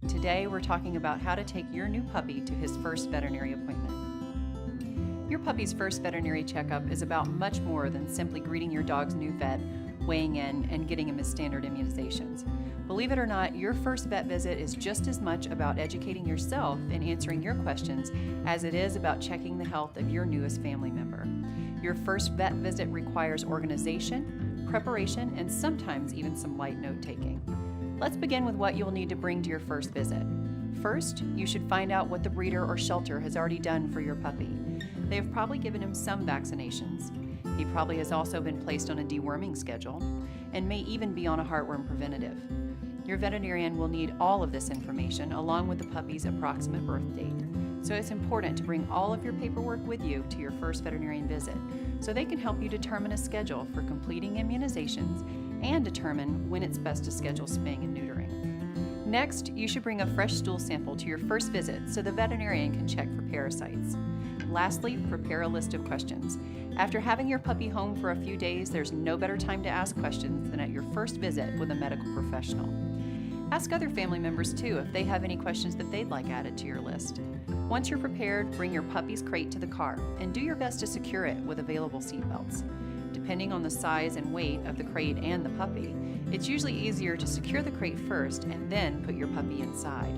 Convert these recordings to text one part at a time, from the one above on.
Today we're talking about how to take your new puppy to his first veterinary appointment. Your puppy's first veterinary checkup is about much more than simply greeting your dog's new vet, weighing in, and getting him his standard immunizations. Believe it or not, your first vet visit is just as much about educating yourself and answering your questions as it is about checking the health of your newest family member. Your first vet visit requires organization, preparation, and sometimes even some light note-taking. Let's begin with what you'll need to bring to your first visit. First, you should find out what the breeder or shelter has already done for your puppy. They have probably given him some vaccinations. He probably has also been placed on a deworming schedule and may even be on a heartworm preventative. Your veterinarian will need all of this information along with the puppy's approximate birth date. So it's important to bring all of your paperwork with you to your first veterinarian visit so they can help you determine a schedule for completing immunizations and determine when it's best to schedule spaying and neutering. Next, you should bring a fresh stool sample to your first visit so the veterinarian can check for parasites. Lastly, prepare a list of questions. After having your puppy home for a few days, there's no better time to ask questions than at your first visit with a medical professional. Ask other family members too if they have any questions that they'd like added to your list. Once you're prepared, bring your puppy's crate to the car and do your best to secure it with available seat belts. Depending on the size and weight of the crate and the puppy, it's usually easier to secure the crate first and then put your puppy inside.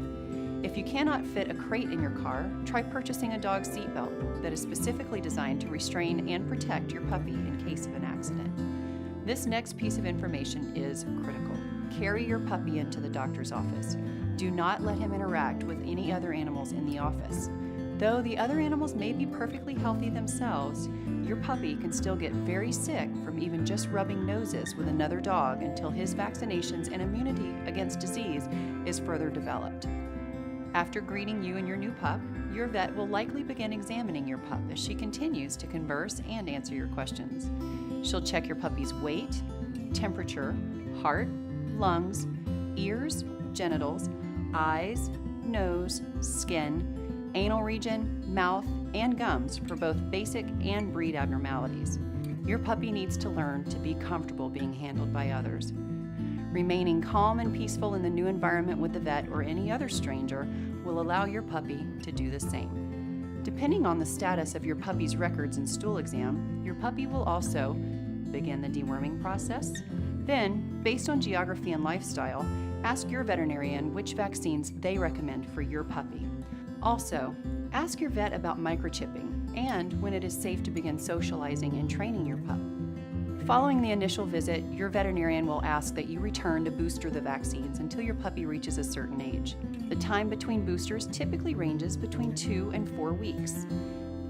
If you cannot fit a crate in your car, try purchasing a dog seat belt that is specifically designed to restrain and protect your puppy in case of an accident. This next piece of information is critical. Carry your puppy into the doctor's office. Do not let him interact with any other animals in the office. Though the other animals may be perfectly healthy themselves, your puppy can still get very sick from even just rubbing noses with another dog until his vaccinations and immunity against disease is further developed. After greeting you and your new pup, your vet will likely begin examining your pup as she continues to converse and answer your questions. She'll check your puppy's weight, temperature, heart, lungs, ears, genitals, eyes, nose, skin, anal region, mouth, and gums for both basic and breed abnormalities. Your puppy needs to learn to be comfortable being handled by others. Remaining calm and peaceful in the new environment with the vet or any other stranger will allow your puppy to do the same. Depending on the status of your puppy's records and stool exam, your puppy will also begin the deworming process. Then, based on geography and lifestyle, ask your veterinarian which vaccines they recommend for your puppy. Also, ask your vet about microchipping and when it is safe to begin socializing and training your pup. Following the initial visit, your veterinarian will ask that you return to booster the vaccines until your puppy reaches a certain age. The time between boosters typically ranges between 2 and 4 weeks.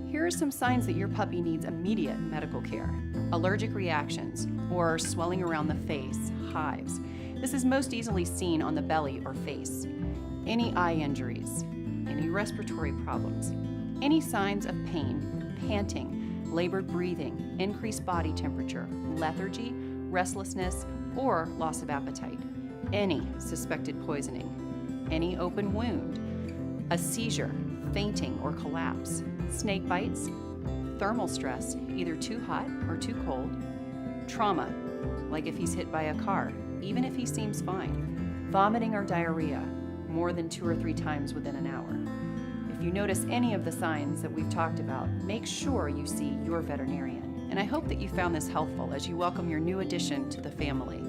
Here are some signs that your puppy needs immediate medical care. Allergic reactions, or swelling around the face, hives. This is most easily seen on the belly or face. Any eye injuries, any respiratory problems, any signs of pain, panting, labored breathing, increased body temperature, lethargy, restlessness, or loss of appetite, any suspected poisoning, any open wound, a seizure, fainting or collapse, snake bites, thermal stress, either too hot or too cold, trauma, like if he's hit by a car, even if he seems fine, vomiting or diarrhea, more than 2 or 3 times within an hour. If you notice any of the signs that we've talked about, make sure you see your veterinarian. And I hope that you found this helpful as you welcome your new addition to the family.